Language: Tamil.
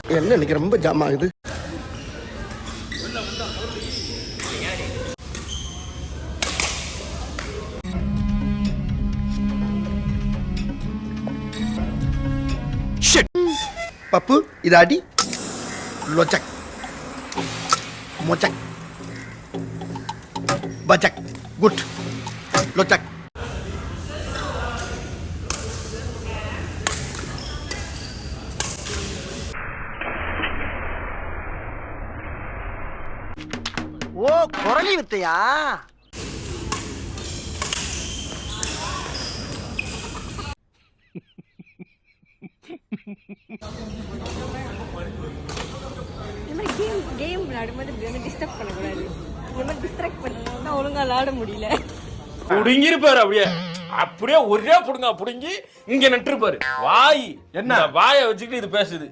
என்ன இன்னைக்கு ரொம்ப ஜாம் ஆகுது. பப்பு இது அடி. லொச்சக் மொச்சக் பச்சக் குட் லொச்சக். ஓ குரலி வித்தையா? கேம் விளையாடும்போது இப்படி வந்து டிஸ்டர்ப் பண்ணக்கூடாது. இந்த மாதிரி டிஸ்ட்ராக்ட் பண்ணா ஒழுங்கா விளையாட முடியல. புடுங்கிருப்பாரு அப்படியே அப்படியே ஒரே புடுங்க புடுங்கி இங்க நட்டுருப்பாரு. வாய் என்ன வாயை வச்சுக்கிட்டு இது பேசுது.